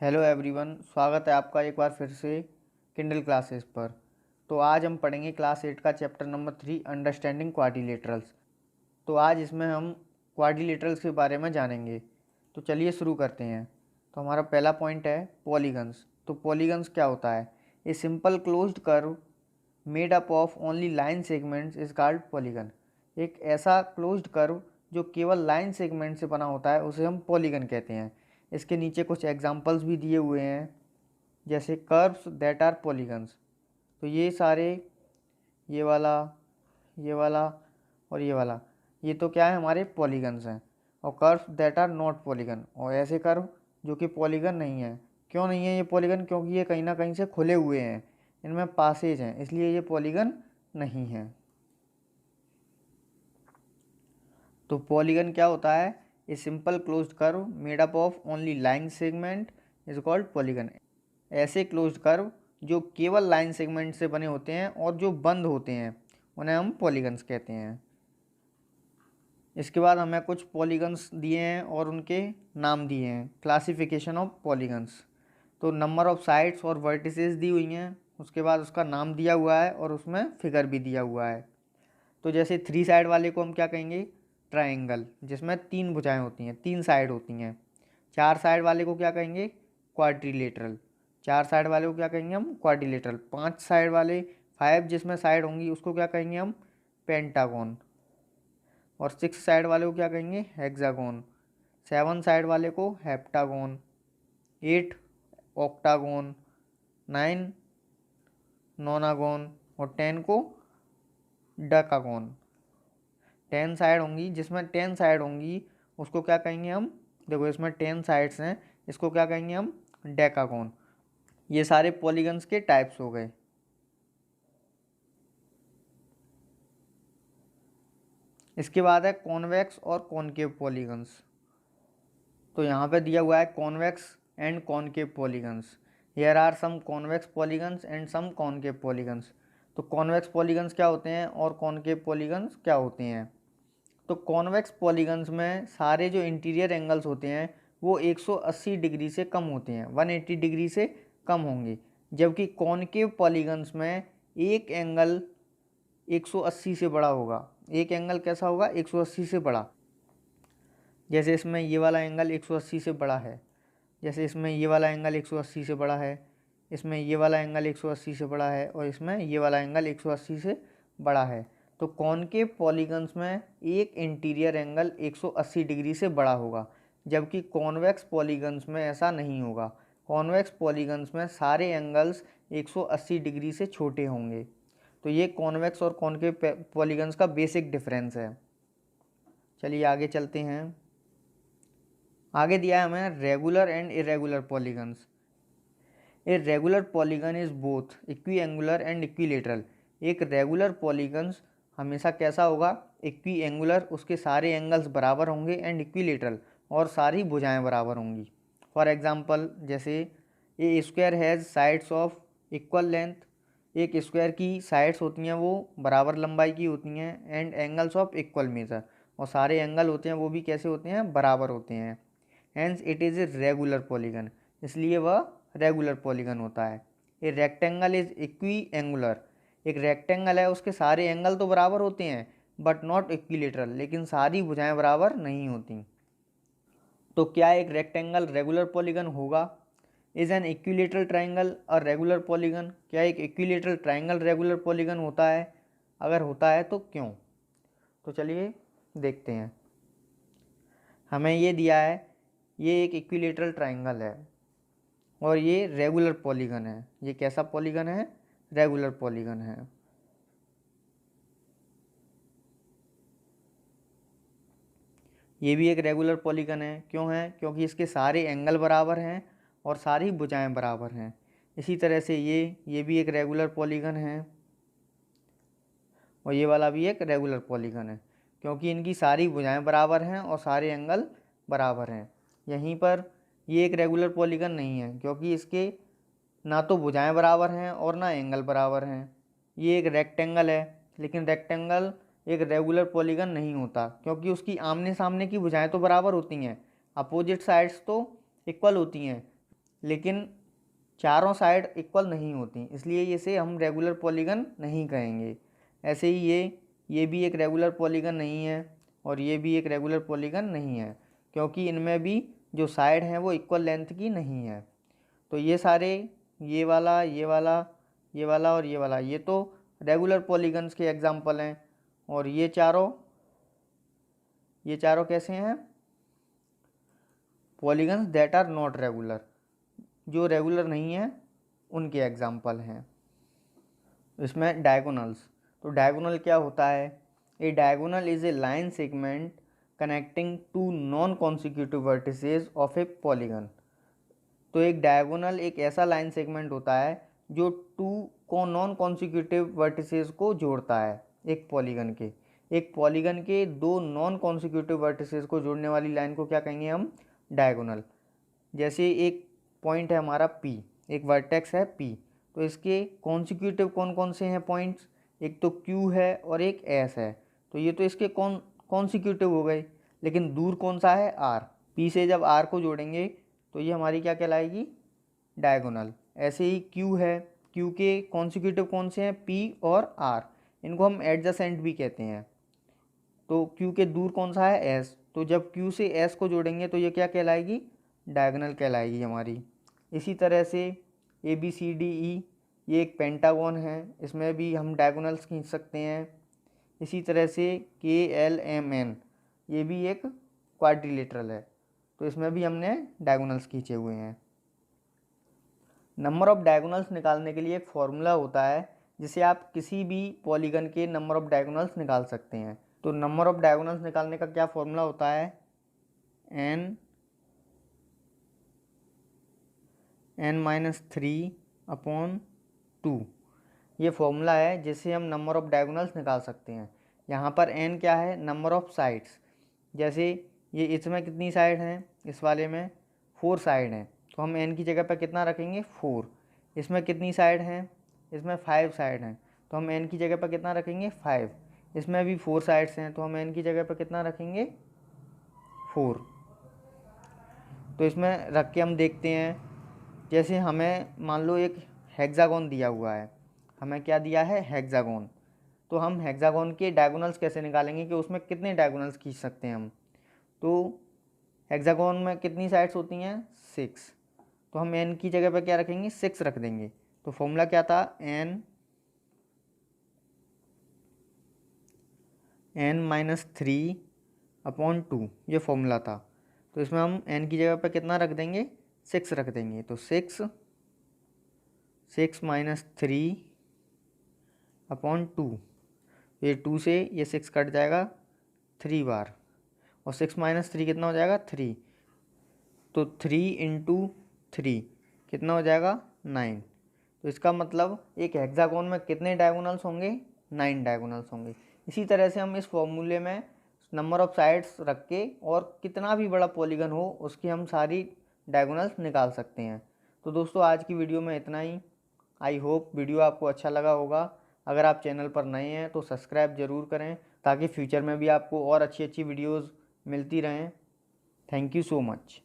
Hello everyone, स्वागत है आपका एक बार फिर से किंडल क्लासेस पर। तो आज हम पढ़ेंगे क्लास 8 का चैप्टर नंबर 3 अंडरस्टैंडिंग क्वाड्रिलेटरल्स। तो आज इसमें हम क्वाड्रिलेटरल्स के बारे में जानेंगे। तो चलिए शुरू करते हैं। तो हमारा पहला पॉइंट है पॉलीगन्स। तो पॉलीगन्स क्या होता है? A simple closed curve made up of only line segments is called polygon. एक ऐसा क्लोज्ड कर्व जो केवल लाइन सेगमेंट से बना होता है उसे हम पॉलीगन कहते हैं। इसके नीचे कुछ एग्जांपल्स भी दिए हुए हैं, जैसे कर्व्स दैट आर पॉलीगन्स। तो ये सारे, ये वाला, ये वाला और ये तो क्या है, हमारे पॉलीगन्स हैं। और curves that are not polygon, और ऐसे कर्व जो कि पॉलीगन नहीं है। क्यों नहीं है ये पॉलीगन? क्योंकि ये कहीं ना कहीं से खुले हुए हैं, इनमें पासेज हैं, इसलिए ये पॉलीगन नहीं है। तो पॉलीगन क्या होता है? A simple closed curve made up of only line segment is called polygon. ऐसे क्लोज्ड कर्व जो केवल लाइन सेगमेंट से बने होते हैं और जो बंद होते हैं उन्हें हम पॉलीगन्स कहते हैं। इसके बाद हमें कुछ पॉलीगन्स दिए हैं और उनके नाम दिए हैं। Classification of polygons. तो नंबर ऑफ साइड्स और वर्टिसेस दी हुई हैं, उसके बाद उसका नाम दिया हुआ है और उसमें फिगर भी दिया हुआ है। तो जैसे 3 साइड वाले को हम क्या कहेंगे? ट्रायंगल, जिसमें 3 भुजाएं होती हैं, 3 साइड होती हैं। 4 साइड वाले को क्या कहेंगे? क्वाड्रिलेटरल। 4 साइड वाले को क्या कहेंगे हम? क्वाड्रिलेटरल। 5 साइड वाले, 5 जिसमें साइड होंगी, उसको क्या कहेंगे हम? पेंटागोन। और 6 साइड वाले को क्या कहेंगे? हेक्सागोन। 7 साइड वाले को हेप्टागोन। 8 ऑक्टागोन। 9 नोनागोन। और 10 को डकागोन। 10 साइड होंगी, जिसमें 10 साइड होंगी उसको क्या कहेंगे हम? देखो, इसमें 10 साइड्स हैं, इसको क्या कहेंगे हम? डेकागोन। ये सारे पॉलीगन्स के टाइप्स हो गए। इसके बाद है कॉन्वेक्स और कॉनकेव पॉलीगन्स। तो यहाँ पे दिया हुआ है convex and concave polygons. Here are some convex polygons and some concave polygons. तो कॉन्वेक्स पॉलीगन्स क्या होते हैं और कॉनकेव पॉलीगन्स क्या होते हैं? तो कॉन्वेक्स पॉलीगन्स में सारे जो इंटीरियर एंगल्स होते हैं वो 180 डिग्री से कम होते हैं, 180 डिग्री से कम होंगे। जबकि कॉनकेव पॉलीगन्स में एक एंगल 180 से बड़ा होगा। एक एंगल कैसा होगा? 180 से बड़ा। जैसे इसमें ये वाला एंगल 180 से बड़ा है, जैसे इसमें ये वाला एंगल 180 से बड़ा है, इसमें ये वाला एंगल 180 से बड़ा है, और इसमें ये वाला एंगल 180 से बड़ा है। तो कॉनकेव पॉलीगन्स में एक इंटीरियर एंगल 180 डिग्री से बड़ा होगा, जबकि कॉन्वेक्स पॉलीगन्स में ऐसा नहीं होगा। कॉन्वेक्स पॉलीगन्स में सारे एंगल्स 180 डिग्री से छोटे होंगे। तो ये कॉन्वेक्स और कॉनकेव पॉलीगन्स का बेसिक डिफरेंस है। चलिए आगे चलते हैं। आगे दिया है हमें regular and irregular polygons. A regular polygon is both equi angular and equilateral. एक रेगुलर पॉलीगन्स हमेशा कैसा होगा? इक्वी एंगुलर, उसके सारे एंगल्स बराबर होंगे, एंड इक्विलेटरल, और सारी भुजाएं बराबर होंगी। फॉर एग्जांपल, जैसे a square has sides of equal length. एक स्क्वायर की साइड्स होती हैं वो बराबर लंबाई की होती हैं, and angles of equal measure, और सारे एंगल होते हैं वो भी कैसे होते हैं? बराबर होते हैं। Hence it is a regular polygon, इसलिए वह रेगुलर पॉलीगन होता है। A rectangle is equi angular. एक रेक्टेंगल है, उसके सारे एंगल तो बराबर होते हैं बट नॉट इक्विलेटरल, लेकिन सारी भुजाएं बराबर नहीं होती। तो क्या एक रेक्टेंगल रेगुलर पॉलीगन होगा? Is an equilateral triangle a regular polygon. क्या एक इक्विलेटरल ट्राइंगल रेगुलर पॉलीगन होता है? अगर होता है तो क्यों? तो चलिए देखते हैं। हमें ये दिया है, ये एक इक्विलेटरल ट्राइंगल है और ये रेगुलर पॉलीगन है। ये कैसा पॉलीगन है? रेगुलर पॉलीगन है। ये भी एक रेगुलर पॉलीगन है। क्यों है? क्योंकि इसके सारे एंगल बराबर हैं और सारी भुजाएं बराबर हैं। इसी तरह से ये भी एक रेगुलर पॉलीगन है, और ये वाला भी एक रेगुलर पॉलीगन है, क्योंकि इनकी सारी भुजाएं बराबर हैं और सारे एंगल बराबर हैं। यहीं पर ये एक रेगुलर पॉलीगन नहीं है, क्योंकि इसके ना तो भुजाएं बराबर हैं और ना एंगल बराबर हैं। ये एक रेक्टेंगल है, लेकिन रेक्टेंगल एक रेगुलर पॉलीगन नहीं होता, क्योंकि उसकी आमने सामने की भुजाएं तो बराबर होती हैं, अपोजिट साइड्स तो इक्वल होती हैं, लेकिन चारों साइड इक्वल नहीं होती, इसलिए इसे हम रेगुलर पॉलीगन नहीं कहेंगे। ऐसे ही ये भी एक रेगुलर पॉलीगन नहीं है और ये भी एक रेगुलर पॉलीगन नहीं है, क्योंकि इनमें भी जो साइड हैं वो इक्वल लेंथ की नहीं है। तो ये सारे, ये वाला, ये वाला, ये वाला और ये तो रेगुलर पॉलीगन्स के एग्जाम्पल हैं। और ये चारों कैसे हैं? Polygons that are not regular, जो रेगुलर नहीं है उनके एग्जाम्पल हैं। इसमें डायगोनल्स, तो डायगोनल क्या होता है? A diagonal is a line segment connecting two non consecutive vertices of a polygon. तो एक डायगोनल एक ऐसा लाइन सेगमेंट होता है जो टू नॉन कॉन्सिक्यूटिव वर्टिसेस को जोड़ता है। एक पॉलीगन के दो नॉन कॉन्सिक्यूटिव वर्टिसेस को जोड़ने वाली लाइन को क्या कहेंगे हम? डायगोनल। जैसे एक पॉइंट है हमारा P, एक वर्टेक्स है P, तो इसके कॉन्सिक्यूटिव कौन कौन से हैं पॉइंट्स? एक तो Q है और एक S है, तो ये तो इसके कॉन्सिक्यूटिव हो गए। लेकिन दूर कौन सा है? R। P से जब R को जोड़ेंगे तो ये हमारी क्या कहलाएगी? डायगोनल। ऐसे ही Q है, Q के कॉन्सिक्यूटिव कौन से हैं? P और R, इनको हम एडजेसेंट भी कहते हैं। तो Q के दूर कौन सा है? S, तो जब Q से S को जोड़ेंगे तो ये क्या कहलाएगी? डायगोनल कहलाएगी हमारी। इसी तरह से ABCDE, ये एक पेंटागन है, इसमें भी हम डायगोनल्स खींच सकते हैं। इसी तरह से KLMN, ये भी एक क्वाड्रिलेटरल है, तो इसमें भी हमने डायगोनल्स खींचे हुए हैं। नंबर ऑफ डायगोनल्स निकालने के लिए एक फॉर्मूला होता है जिसे आप किसी भी पॉलीगन के नंबर ऑफ डायगोनल्स निकाल सकते हैं। तो नंबर ऑफ डायगोनल्स निकालने का क्या फॉर्मूला होता है? n-3/2, ये फॉर्मूला है जिससे हम नंबर ऑफ डायगोनल्स निकाल सकते हैं। यहाँ पर n क्या है? Number of sides. जैसे ये इसमें कितनी साइड हैं? इस वाले में 4 साइड हैं, तो हम n की जगह पर कितना रखेंगे? 4। इसमें कितनी साइड हैं? इसमें 5 साइड हैं, तो हम n की जगह पर कितना रखेंगे? 5। इसमें भी 4 साइड्स हैं, तो हम n की जगह पर कितना रखेंगे? 4। तो इसमें रख के हम देखते हैं। जैसे हमें मान लो एक हेक्सागोन दिया हुआ है, हमें क्या दिया है? हेक्सागोन। तो हम हेक्सागोन के डायगोनल्स कैसे निकालेंगे कि उसमें कितने डायगोनल्स खींच सकते हैं हम? तो हेक्सागोन में कितनी साइड्स होती हैं? 6, तो हम n की जगह पर क्या रखेंगे? 6 रख देंगे। तो फॉर्मूला क्या था? n-3/2, ये फॉर्मूला था। तो इसमें हम n की जगह पर कितना रख देंगे? 6 रख देंगे। तो 6 -3/2, ये 2 से ये 6 कट जाएगा 3 बार, और 6 - 3 कितना हो जाएगा? 3। तो 3 × 3 कितना हो जाएगा? 9। तो इसका मतलब एक हेक्सागोन में कितने डायगोनल्स होंगे? 9 डायगोनल्स होंगे। इसी तरह से हम इस फॉर्मूले में नंबर ऑफ साइड्स रख के और कितना भी बड़ा पॉलीगन हो उसकी हम सारी डायगोनल्स निकाल सकते हैं। तो दोस्तों आज की वीडियो में इतना ही। आई होप वीडियो आपको अच्छा लगा होगा। अगर आप चैनल पर नए हैं तो सब्सक्राइब ज़रूर करें, ताकि फ्यूचर में भी आपको और अच्छी अच्छी वीडियोज़ मिलती रहें। Thank you so much.